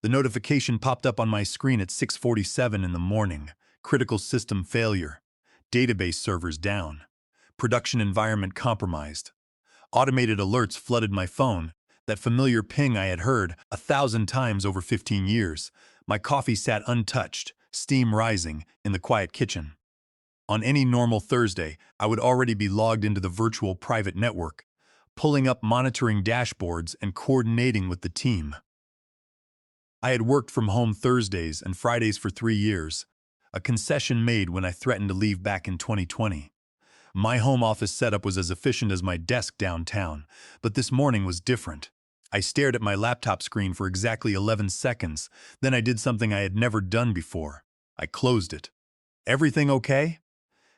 The notification popped up on my screen at 6:47 in the morning. Critical system failure. Database servers down. Production environment compromised. Automated alerts flooded my phone. That familiar ping I had heard 1,000 times over 15 years. My coffee sat untouched, steam rising, in the quiet kitchen. On any normal Thursday, I would already be logged into the virtual private network, pulling up monitoring dashboards and coordinating with the team. I had worked from home Thursdays and Fridays for 3 years, a concession made when I threatened to leave back in 2020. My home office setup was as efficient as my desk downtown, but this morning was different. I stared at my laptop screen for exactly 11 seconds, then I did something I had never done before. I closed it. "Everything okay?"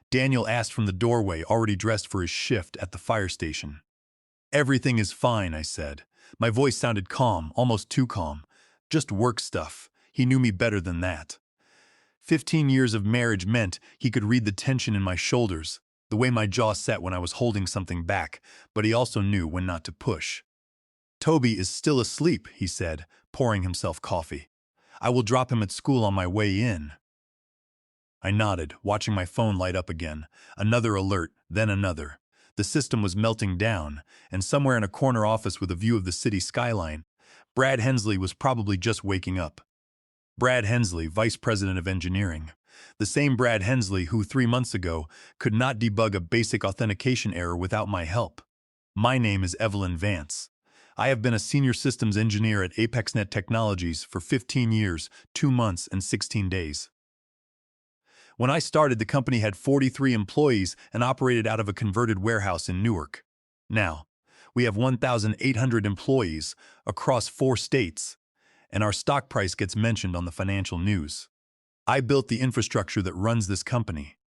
Daniel asked from the doorway, already dressed for his shift at the fire station. "Everything is fine," I said. My voice sounded calm, almost too calm. Just work stuff. He knew me better than that. 15 years of marriage meant he could read the tension in my shoulders, the way my jaw set when I was holding something back, but he also knew when not to push. "Toby is still asleep," he said, pouring himself coffee. "I will drop him at school on my way in." I nodded, watching my phone light up again. Another alert, then another. The system was melting down, and somewhere in a corner office with a view of the city skyline, Brad Hensley was probably just waking up. Brad Hensley, Vice President of Engineering. The same Brad Hensley who 3 months ago could not debug a basic authentication error without my help. My name is Evelyn Vance. I have been a senior systems engineer at ApexNet Technologies for 15 years, 2 months, and 16 days. When I started, the company had 43 employees and operated out of a converted warehouse in Newark. Now, we have 1,800 employees across 4 states, and our stock price gets mentioned on the financial news. I built the infrastructure that runs this company.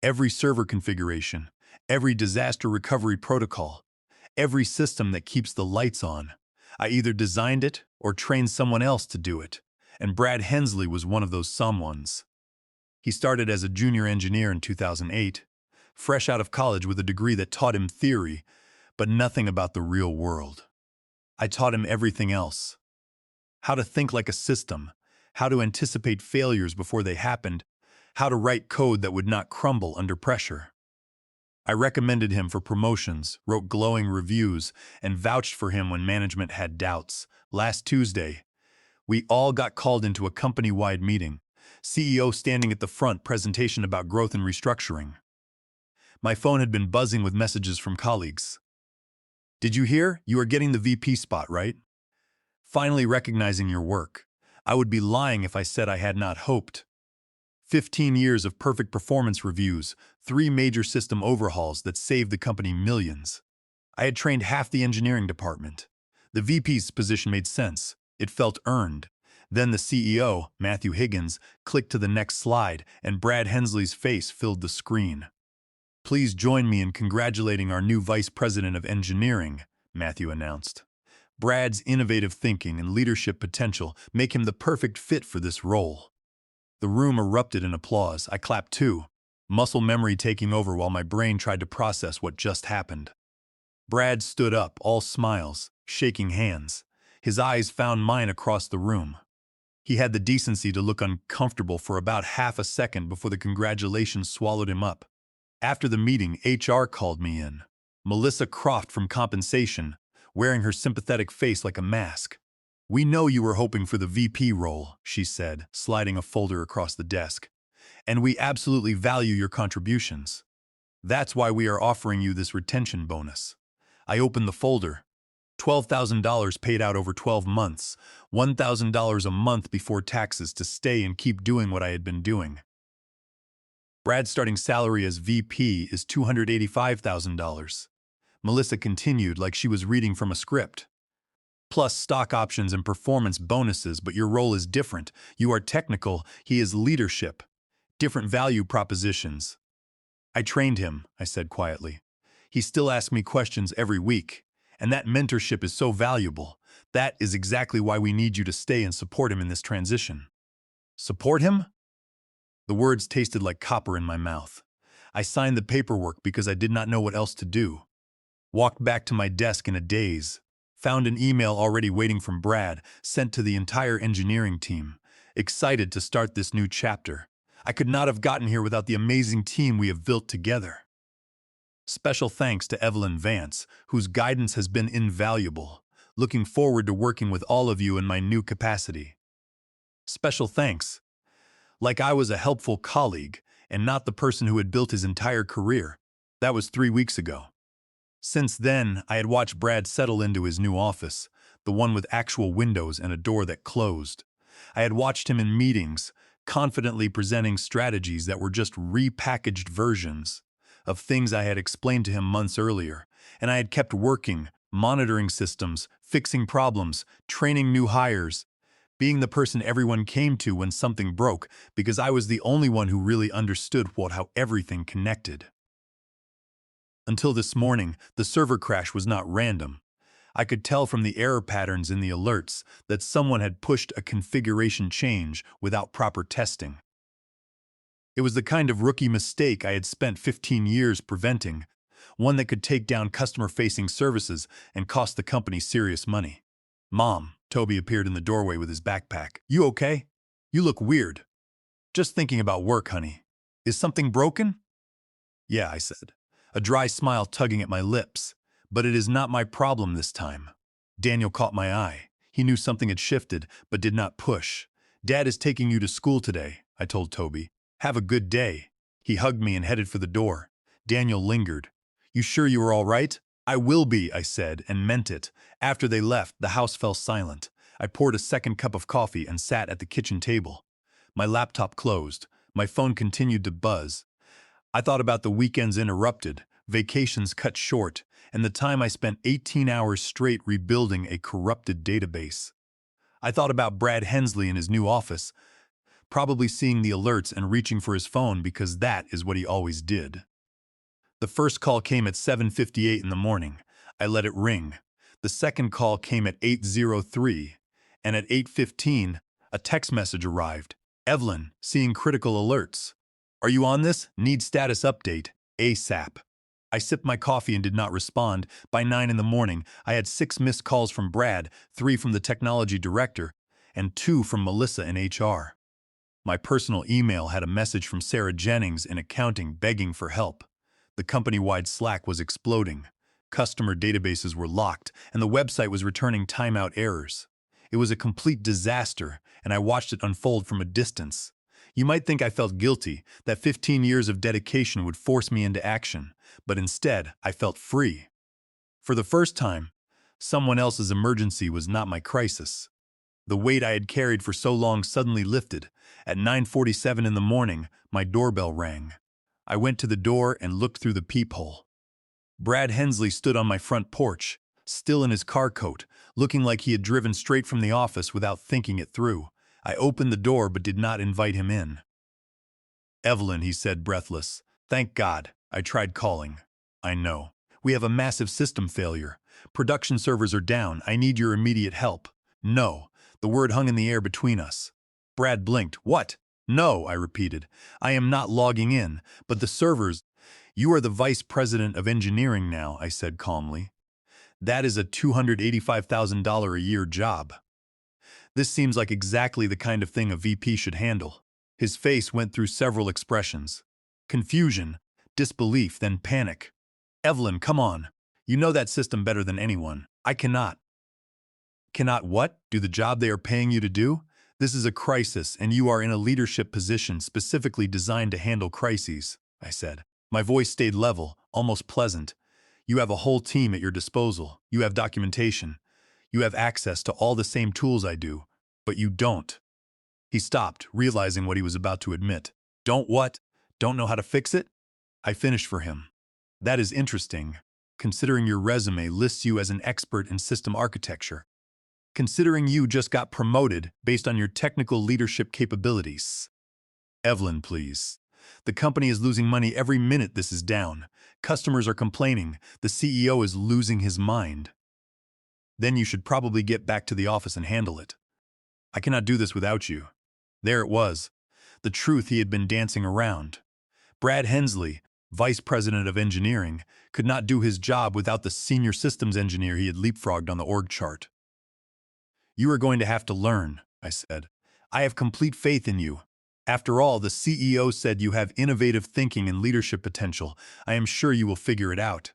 Every server configuration, every disaster recovery protocol, every system that keeps the lights on. I either designed it or trained someone else to do it, and Brad Hensley was one of those someones. He started as a junior engineer in 2008, fresh out of college with a degree that taught him theory, but nothing about the real world. I taught him everything else. How to think like a system, how to anticipate failures before they happened, how to write code that would not crumble under pressure. I recommended him for promotions, wrote glowing reviews, and vouched for him when management had doubts. Last Tuesday, we all got called into a company-wide meeting. CEO standing at the front, presentation about growth and restructuring. My phone had been buzzing with messages from colleagues. "Did you hear? You are getting the VP spot, right? Finally recognizing your work. I would be lying if I said I had not hoped. 15 years of perfect performance reviews, 3 major system overhauls that saved the company millions. I had trained half the engineering department. The VP's position made sense. It felt earned. Then the CEO, Matthew Higgins, clicked to the next slide, and Brad Hensley's face filled the screen. "Please join me in congratulating our new Vice President of Engineering," Matthew announced. "Brad's innovative thinking and leadership potential make him the perfect fit for this role." The room erupted in applause. I clapped too, muscle memory taking over while my brain tried to process what just happened. Brad stood up, all smiles, shaking hands. His eyes found mine across the room. He had the decency to look uncomfortable for about half a second before the congratulations swallowed him up. After the meeting, HR called me in. Melissa Croft from Compensation, wearing her sympathetic face like a mask. "We know you were hoping for the VP role," she said, sliding a folder across the desk. "And we absolutely value your contributions. That's why we are offering you this retention bonus." I opened the folder. $12,000 paid out over 12 months, $1,000 a month before taxes to stay and keep doing what I had been doing. Brad's starting salary as VP is $285,000. Melissa continued like she was reading from a script. "Plus stock options and performance bonuses, but your role is different. You are technical, he is leadership. Different value propositions." "I trained him," I said quietly. "He still asks me questions every week. And that mentorship is so valuable. That is exactly why we need you to stay and support him in this transition." "Support him?" The words tasted like copper in my mouth. I signed the paperwork because I did not know what else to do. Walked back to my desk in a daze. Found an email already waiting from Brad, sent to the entire engineering team. Excited to start this new chapter. I could not have gotten here without the amazing team we have built together. Special thanks to Evelyn Vance, whose guidance has been invaluable. Looking forward to working with all of you in my new capacity. Special thanks. Like I was a helpful colleague and not the person who had built his entire career. That was 3 weeks ago. Since then, I had watched Brad settle into his new office, the one with actual windows and a door that closed. I had watched him in meetings, confidently presenting strategies that were just repackaged versions of things I had explained to him months earlier, and I had kept working, monitoring systems, fixing problems, training new hires, being the person everyone came to when something broke, because I was the only one who really understood how everything connected. Until this morning, the server crash was not random. I could tell from the error patterns in the alerts that someone had pushed a configuration change without proper testing. It was the kind of rookie mistake I had spent 15 years preventing, one that could take down customer-facing services and cost the company serious money. "Mom," Toby appeared in the doorway with his backpack. "You okay? You look weird." "Just thinking about work, honey. Is something broken?" "Yeah," I said, a dry smile tugging at my lips. "But it is not my problem this time." Daniel caught my eye. He knew something had shifted, but did not push. "Dad is taking you to school today," I told Toby. "Have a good day." He hugged me and headed for the door. Daniel lingered. "You sure you are all right?" "I will be," I said, and meant it. After they left, the house fell silent. I poured a second cup of coffee and sat at the kitchen table. My laptop closed. My phone continued to buzz. I thought about the weekends interrupted, vacations cut short, and the time I spent 18 hours straight rebuilding a corrupted database. I thought about Brad Hensley in his new office, probably seeing the alerts and reaching for his phone because that is what he always did. The first call came at 7:58 in the morning. I let it ring. The second call came at 8:03, and at 8:15, a text message arrived. "Evelyn, seeing critical alerts. Are you on this? Need status update. ASAP." I sipped my coffee and did not respond. By 9 in the morning, I had 6 missed calls from Brad, 3 from the technology director, and 2 from Melissa in HR. My personal email had a message from Sarah Jennings in accounting begging for help. The company-wide Slack was exploding. Customer databases were locked, and the website was returning timeout errors. It was a complete disaster, and I watched it unfold from a distance. You might think I felt guilty, that 15 years of dedication would force me into action, but instead, I felt free. For the first time, someone else's emergency was not my crisis. The weight I had carried for so long suddenly lifted. At 9:47 in the morning, my doorbell rang. I went to the door and looked through the peephole. Brad Hensley stood on my front porch, still in his car coat, looking like he had driven straight from the office without thinking it through. I opened the door but did not invite him in. "Evelyn," he said, breathless. "Thank God." I tried calling. "I know. We have a massive system failure. Production servers are down. I need your immediate help." "No." The word hung in the air between us. Brad blinked. "What?" "No," I repeated. "I am not logging in, but the servers—" "You are the vice president of engineering now," I said calmly. "That is a $285,000 a year job. This seems like exactly the kind of thing a VP should handle." His face went through several expressions. Confusion, disbelief, then panic. "Evelyn, come on. You know that system better than anyone. I cannot." "Cannot what? Do the job they are paying you to do? This is a crisis, and you are in a leadership position specifically designed to handle crises," I said. My voice stayed level, almost pleasant. "You have a whole team at your disposal. You have documentation. You have access to all the same tools I do, but you don't." He stopped, realizing what he was about to admit. "Don't what? Don't know how to fix it?" I finished for him. "That is interesting, considering your resume lists you as an expert in system architecture. Considering you just got promoted based on your technical leadership capabilities." "Evelyn, please. The company is losing money every minute this is down. Customers are complaining. The CEO is losing his mind." "Then you should probably get back to the office and handle it. I cannot do this without you." There it was, the truth he had been dancing around. Brad Hensley, vice president of engineering, could not do his job without the senior systems engineer he had leapfrogged on the org chart. "You are going to have to learn," I said. "I have complete faith in you. After all, the CEO said you have innovative thinking and leadership potential. I am sure you will figure it out."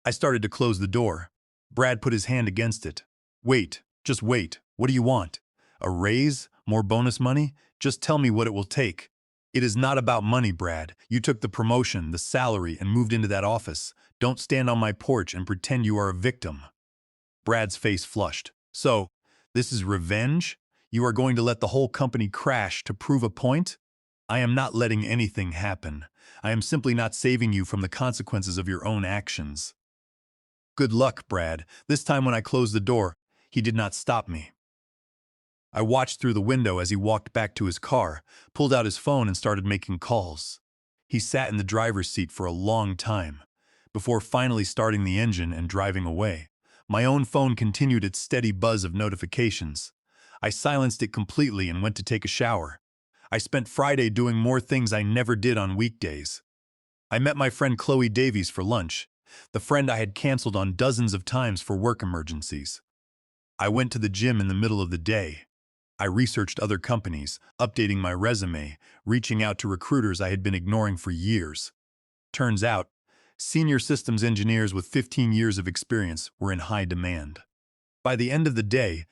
I started to close the door. Brad put his hand against it. "Wait, just wait. What do you want? A raise? More bonus money? Just tell me what it will take." "It is not about money, Brad. You took the promotion, the salary, and moved into that office. Don't stand on my porch and pretend you are a victim." Brad's face flushed. "So, this is revenge? You are going to let the whole company crash to prove a point?" "I am not letting anything happen. I am simply not saving you from the consequences of your own actions." "Good luck, Brad." This time when I closed the door, he did not stop me. I watched through the window as he walked back to his car, pulled out his phone and started making calls. He sat in the driver's seat for a long time, before finally starting the engine and driving away. My own phone continued its steady buzz of notifications. I silenced it completely and went to take a shower. I spent Friday doing more things I never did on weekdays. I met my friend Chloe Davies for lunch, the friend I had canceled on dozens of times for work emergencies. I went to the gym in the middle of the day. I researched other companies, updating my resume, reaching out to recruiters I had been ignoring for years. Turns out, senior systems engineers with 15 years of experience were in high demand. By the end of the day,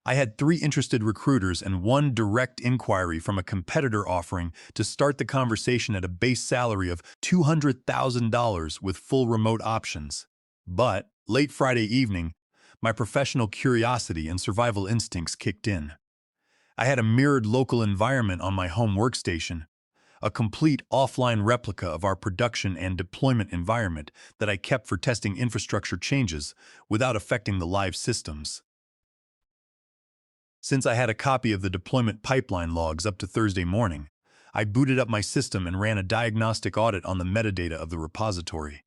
I had 3 interested recruiters and 1 direct inquiry from a competitor offering to start the conversation at a base salary of $200,000 with full remote options. But, late Friday evening, my professional curiosity and survival instincts kicked in. I had a mirrored local environment on my home workstation, a complete offline replica of our production and deployment environment that I kept for testing infrastructure changes without affecting the live systems. Since I had a copy of the deployment pipeline logs up to Thursday morning, I booted up my system and ran a diagnostic audit on the metadata of the repository.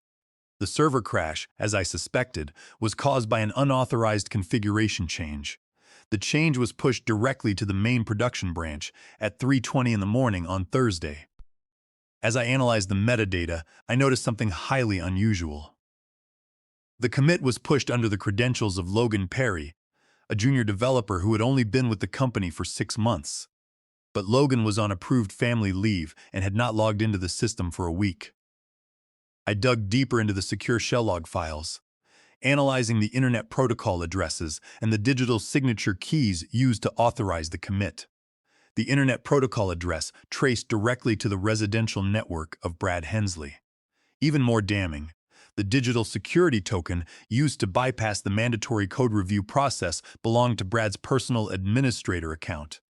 The server crash, as I suspected, was caused by an unauthorized configuration change. The change was pushed directly to the main production branch at 3:20 in the morning on Thursday. As I analyzed the metadata, I noticed something highly unusual. The commit was pushed under the credentials of Logan Perry, a junior developer who had only been with the company for 6 months. But Logan was on approved family leave and had not logged into the system for a week. I dug deeper into the secure shell log files, analyzing the Internet Protocol addresses and the digital signature keys used to authorize the commit. The Internet Protocol address traced directly to the residential network of Brad Hensley. Even more damning, the digital security token used to bypass the mandatory code review process belonged to Brad's personal administrator account.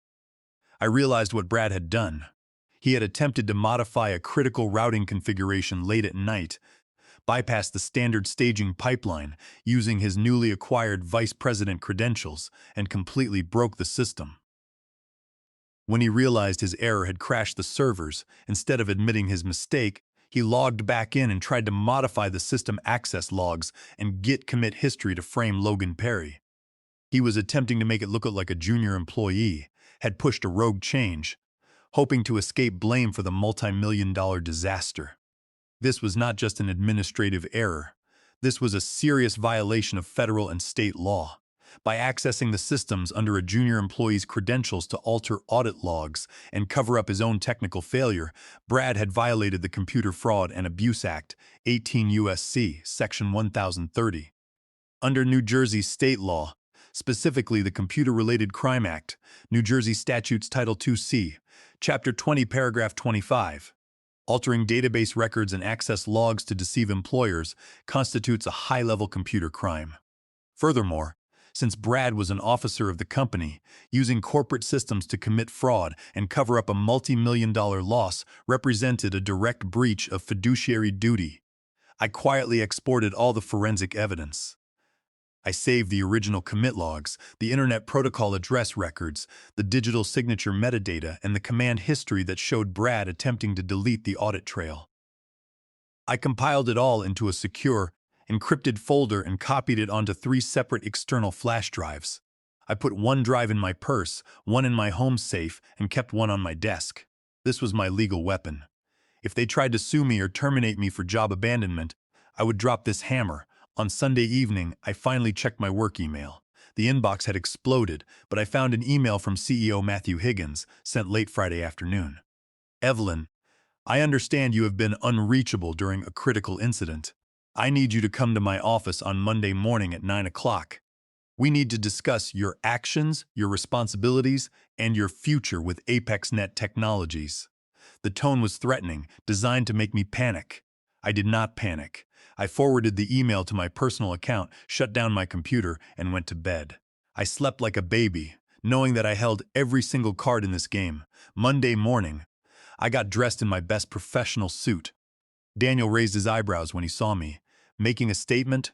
I realized what Brad had done. He had attempted to modify a critical routing configuration late at night, bypass the standard staging pipeline using his newly acquired vice president credentials, and completely broke the system. When he realized his error had crashed the servers, instead of admitting his mistake, he logged back in and tried to modify the system access logs and git commit history to frame Logan Perry. He was attempting to make it look like a junior employee had pushed a rogue change, hoping to escape blame for the multi-million-dollar disaster. This was not just an administrative error. This was a serious violation of federal and state law. By accessing the systems under a junior employee's credentials to alter audit logs and cover up his own technical failure, Brad had violated the Computer Fraud and Abuse Act, 18 U.S.C., Section 1030. Under New Jersey state law, specifically the Computer-Related Crime Act, New Jersey Statutes Title 2C, Chapter 20, Paragraph 25, altering database records and access logs to deceive employers constitutes a high-level computer crime. Furthermore, since Brad was an officer of the company, using corporate systems to commit fraud and cover up a multi-million-dollar loss represented a direct breach of fiduciary duty. I quietly exported all the forensic evidence. I saved the original commit logs, the Internet Protocol address records, the digital signature metadata, and the command history that showed Brad attempting to delete the audit trail. I compiled it all into a secure, encrypted folder and copied it onto 3 separate external flash drives. I put one drive in my purse, one in my home safe, and kept one on my desk. This was my legal weapon. If they tried to sue me or terminate me for job abandonment, I would drop this hammer. On Sunday evening, I finally checked my work email. The inbox had exploded, but I found an email from CEO Matthew Higgins, sent late Friday afternoon. Evelyn, I understand you have been unreachable during a critical incident. I need you to come to my office on Monday morning at 9 o'clock. We need to discuss your actions, your responsibilities, and your future with ApexNet Technologies. The tone was threatening, designed to make me panic. I did not panic. I forwarded the email to my personal account, shut down my computer, and went to bed. I slept like a baby, knowing that I held every single card in this game. Monday morning, I got dressed in my best professional suit. Daniel raised his eyebrows when he saw me. Making a statement?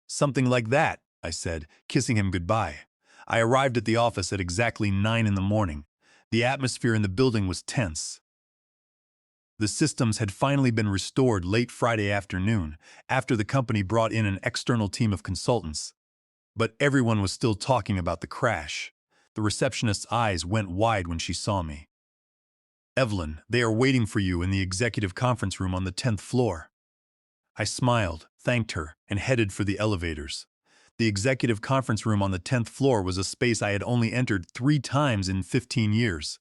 Something like that, I said, kissing him goodbye. I arrived at the office at exactly 9 in the morning. The atmosphere in the building was tense. The systems had finally been restored late Friday afternoon, after the company brought in an external team of consultants. But everyone was still talking about the crash. The receptionist's eyes went wide when she saw me. Evelyn, they are waiting for you in the executive conference room on the 10th floor. I smiled, thanked her, and headed for the elevators. The executive conference room on the 10th floor was a space I had only entered 3 times in 15 years.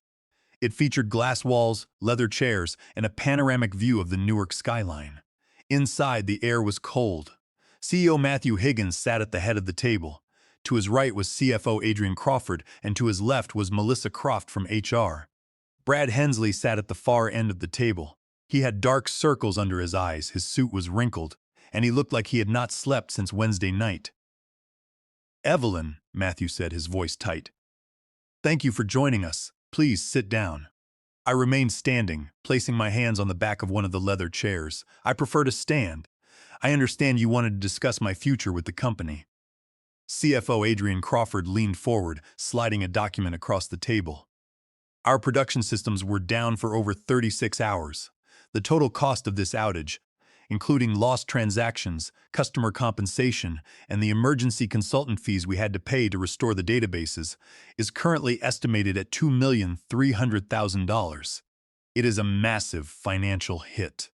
It featured glass walls, leather chairs, and a panoramic view of the Newark skyline. Inside, the air was cold. CEO Matthew Higgins sat at the head of the table. To his right was CFO Adrian Crawford, and to his left was Melissa Croft from HR. Brad Hensley sat at the far end of the table. He had dark circles under his eyes, his suit was wrinkled, and he looked like he had not slept since Wednesday night. Evelyn, Matthew said, his voice tight. Thank you for joining us. Please sit down. I remained standing, placing my hands on the back of one of the leather chairs. I prefer to stand. I understand you wanted to discuss my future with the company. CFO Adrian Crawford leaned forward, sliding a document across the table. Our production systems were down for over 36 hours. The total cost of this outage, including lost transactions, customer compensation, and the emergency consultant fees we had to pay to restore the databases, is currently estimated at $2,300,000. It is a massive financial hit.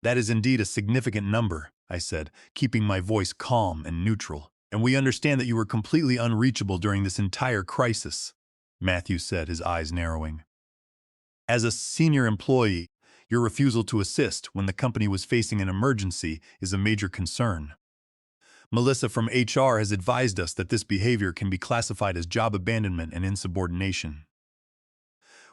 That is indeed a significant number, I said, keeping my voice calm and neutral. And we understand that you were completely unreachable during this entire crisis, Matthew said, his eyes narrowing. As a senior employee, your refusal to assist when the company was facing an emergency is a major concern. Melissa from HR has advised us that this behavior can be classified as job abandonment and insubordination.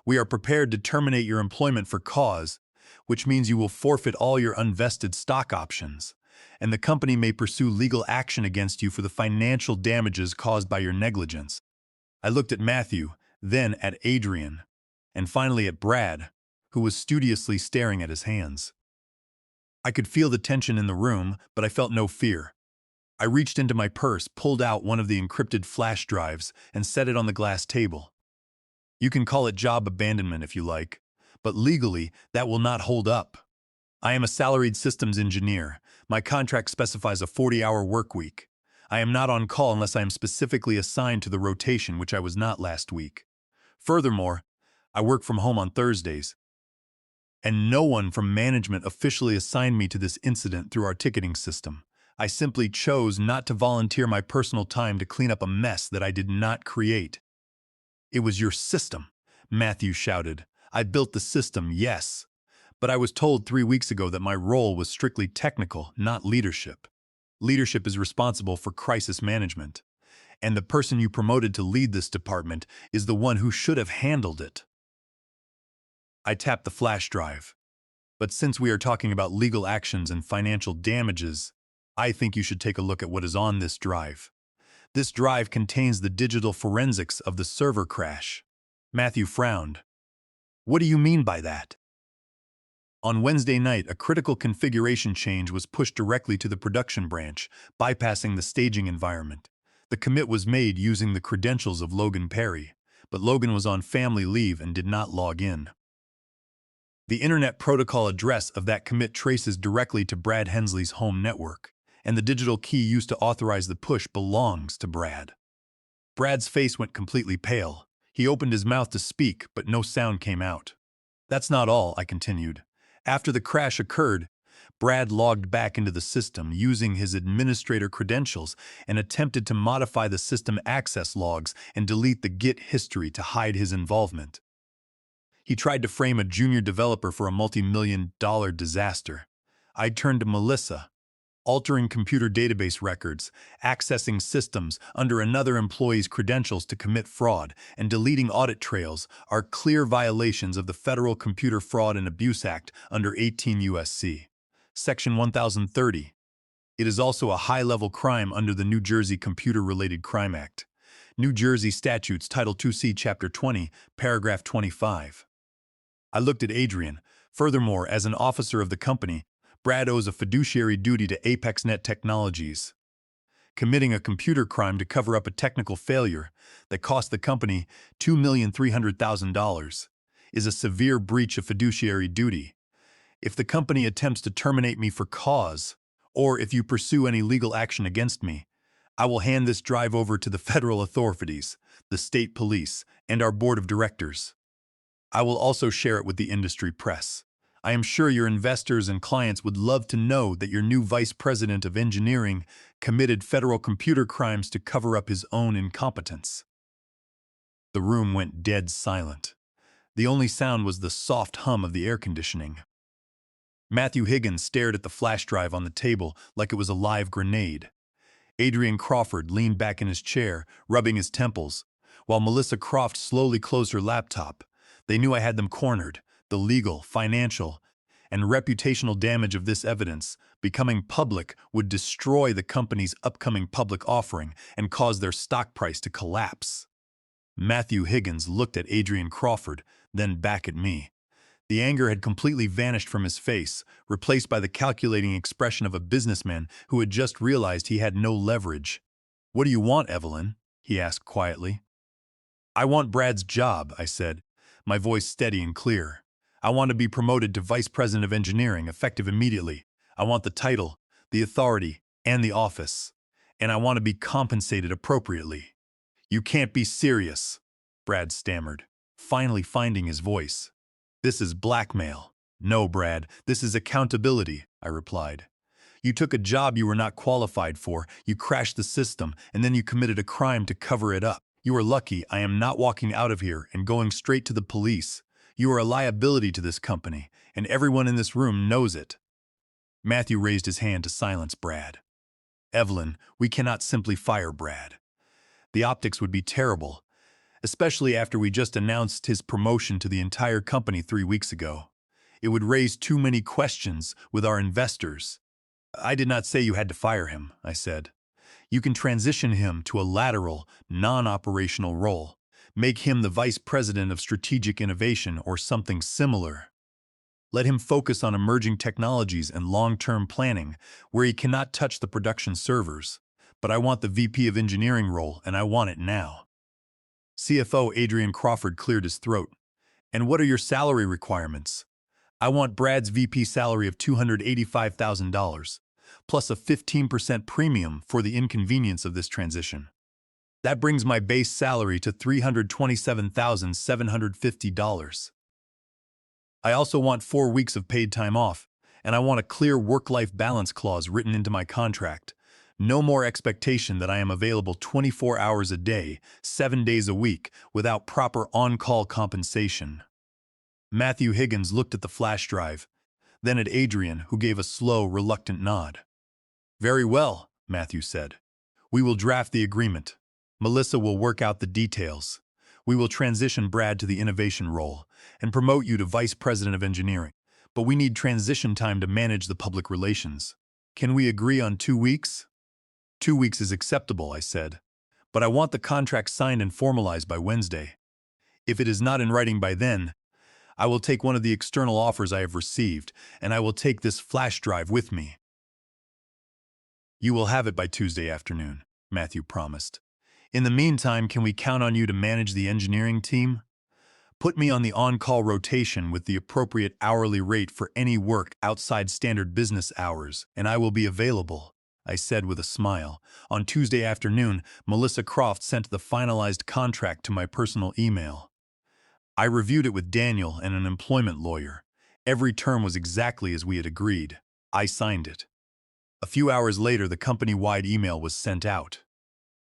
We are prepared to terminate your employment for cause, which means you will forfeit all your unvested stock options, and the company may pursue legal action against you for the financial damages caused by your negligence. I looked at Matthew, then at Adrian, and finally at Brad, who was studiously staring at his hands. I could feel the tension in the room, but I felt no fear. I reached into my purse, pulled out one of the encrypted flash drives, and set it on the glass table. You can call it job abandonment if you like, but legally, that will not hold up. I am a salaried systems engineer. My contract specifies a 40-hour work week. I am not on call unless I am specifically assigned to the rotation, which I was not last week. Furthermore, I work from home on Thursdays, and no one from management officially assigned me to this incident through our ticketing system. I simply chose not to volunteer my personal time to clean up a mess that I did not create. It was your system, Matthew shouted. I built the system, yes, but I was told 3 weeks ago that my role was strictly technical, not leadership. Leadership is responsible for crisis management, and the person you promoted to lead this department is the one who should have handled it. I tapped the flash drive. But since we are talking about legal actions and financial damages, I think you should take a look at what is on this drive. This drive contains the digital forensics of the server crash. Matthew frowned. What do you mean by that? On Wednesday night, a critical configuration change was pushed directly to the production branch, bypassing the staging environment. The commit was made using the credentials of Logan Perry, but Logan was on family leave and did not log in. The Internet Protocol address of that commit traces directly to Brad Hensley's home network, and the digital key used to authorize the push belongs to Brad. Brad's face went completely pale. He opened his mouth to speak, but no sound came out. That's not all, I continued. After the crash occurred, Brad logged back into the system using his administrator credentials and attempted to modify the system access logs and delete the Git history to hide his involvement. He tried to frame a junior developer for a multi-million-dollar disaster. I turned to Melissa, altering computer database records, accessing systems under another employee's credentials to commit fraud, and deleting audit trails are clear violations of the Federal Computer Fraud and Abuse Act under 18 U.S.C. Section 1030. It is also a high-level crime under the New Jersey Computer-Related Crime Act. New Jersey Statutes, Title 2C, Chapter 20, Paragraph 25. I looked at Adrian. Furthermore, as an officer of the company, Brad owes a fiduciary duty to ApexNet Technologies. Committing a computer crime to cover up a technical failure that cost the company $2,300,000 is a severe breach of fiduciary duty. If the company attempts to terminate me for cause, or if you pursue any legal action against me, I will hand this drive over to the federal authorities, the state police, and our board of directors. I will also share it with the industry press. I am sure your investors and clients would love to know that your new vice president of engineering committed federal computer crimes to cover up his own incompetence. The room went dead silent. The only sound was the soft hum of the air conditioning. Matthew Higgins stared at the flash drive on the table like it was a live grenade. Adrian Crawford leaned back in his chair, rubbing his temples, while Melissa Croft slowly closed her laptop. They knew I had them cornered. The legal, financial, and reputational damage of this evidence becoming public would destroy the company's upcoming public offering and cause their stock price to collapse. Matthew Higgins looked at Adrian Crawford, then back at me. The anger had completely vanished from his face, replaced by the calculating expression of a businessman who had just realized he had no leverage. "What do you want, Evelyn?" he asked quietly. "I want Brad's job," I said, my voice steady and clear. "I want to be promoted to Vice President of Engineering, effective immediately. I want the title, the authority, and the office. And I want to be compensated appropriately." "You can't be serious," Brad stammered, finally finding his voice. "This is blackmail." "No, Brad, this is accountability," I replied. "You took a job you were not qualified for, you crashed the system, and then you committed a crime to cover it up. You are lucky I am not walking out of here and going straight to the police. You are a liability to this company, and everyone in this room knows it." Matthew raised his hand to silence Brad. "Evelyn, we cannot simply fire Brad. The optics would be terrible, especially after we just announced his promotion to the entire company 3 weeks ago. It would raise too many questions with our investors." "I did not say you had to fire him," I said. "You can transition him to a lateral, non-operational role. Make him the Vice President of Strategic Innovation or something similar. Let him focus on emerging technologies and long-term planning, where he cannot touch the production servers. But I want the VP of Engineering role, and I want it now." CFO Adrian Crawford cleared his throat. "And what are your salary requirements?" "I want Brad's VP salary of $285,000. Plus a 15% premium for the inconvenience of this transition. That brings my base salary to $327,750. I also want 4 weeks of paid time off, and I want a clear work-life balance clause written into my contract. No more expectation that I am available 24 hours a day, 7 days a week, without proper on-call compensation." Matthew Higgins looked at the flash drive, then at Adrian, who gave a slow, reluctant nod. "Very well," Matthew said. "We will draft the agreement. Melissa will work out the details. We will transition Brad to the innovation role and promote you to Vice President of Engineering. But we need transition time to manage the public relations. Can we agree on 2 weeks?" "2 weeks is acceptable," I said. "But I want the contract signed and formalized by Wednesday. If it is not in writing by then, I will take one of the external offers I have received, and I will take this flash drive with me." "You will have it by Tuesday afternoon," Matthew promised. "In the meantime, can we count on you to manage the engineering team? Put me on the on-call rotation with the appropriate hourly rate for any work outside standard business hours, and I will be available," I said with a smile. On Tuesday afternoon, Melissa Croft sent the finalized contract to my personal email. I reviewed it with Daniel and an employment lawyer. Every term was exactly as we had agreed. I signed it. A few hours later, the company-wide email was sent out.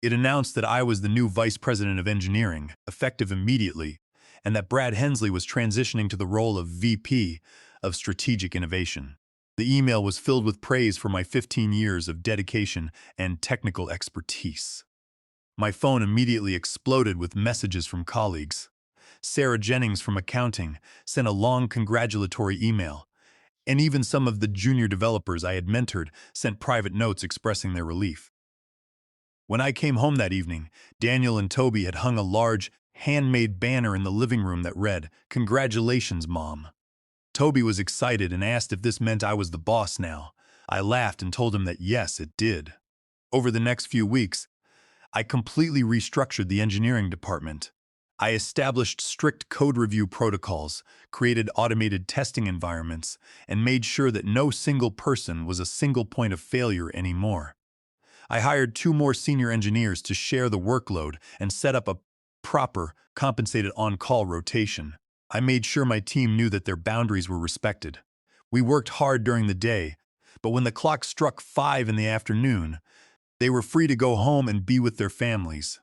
It announced that I was the new vice president of engineering, effective immediately, and that Brad Hensley was transitioning to the role of VP of strategic innovation. The email was filled with praise for my 15 years of dedication and technical expertise. My phone immediately exploded with messages from colleagues. Sarah Jennings from accounting sent a long congratulatory email, and even some of the junior developers I had mentored sent private notes expressing their relief. When I came home that evening, Daniel and Toby had hung a large, handmade banner in the living room that read, "Congratulations, Mom." Toby was excited and asked if this meant I was the boss now. I laughed and told him that yes, it did. Over the next few weeks, I completely restructured the engineering department. I established strict code review protocols, created automated testing environments, and made sure that no single person was a single point of failure anymore. I hired 2 more senior engineers to share the workload and set up a proper, compensated on-call rotation. I made sure my team knew that their boundaries were respected. We worked hard during the day, but when the clock struck 5 in the afternoon, they were free to go home and be with their families.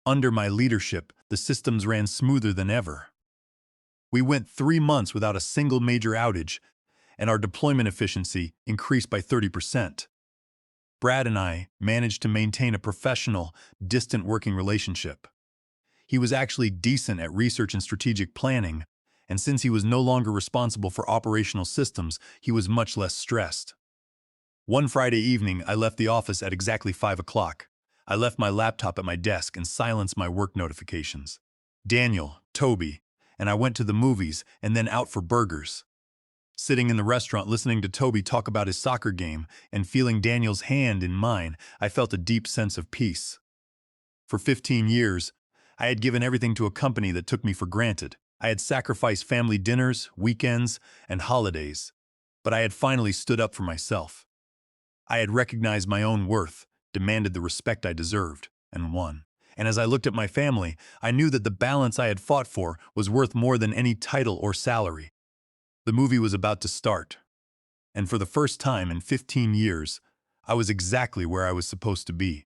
Under my leadership, the systems ran smoother than ever. We went 3 months without a single major outage, and our deployment efficiency increased by 30%. Brad and I managed to maintain a professional, distant working relationship. He was actually decent at research and strategic planning, and since he was no longer responsible for operational systems, he was much less stressed. One Friday evening, I left the office at exactly 5 o'clock. I left my laptop at my desk and silenced my work notifications. Daniel, Toby, and I went to the movies and then out for burgers. Sitting in the restaurant listening to Toby talk about his soccer game and feeling Daniel's hand in mine, I felt a deep sense of peace. For 15 years, I had given everything to a company that took me for granted. I had sacrificed family dinners, weekends, and holidays, but I had finally stood up for myself. I had recognized my own worth, demanded the respect I deserved, and won. And as I looked at my family, I knew that the balance I had fought for was worth more than any title or salary. The movie was about to start, and for the first time in 15 years, I was exactly where I was supposed to be.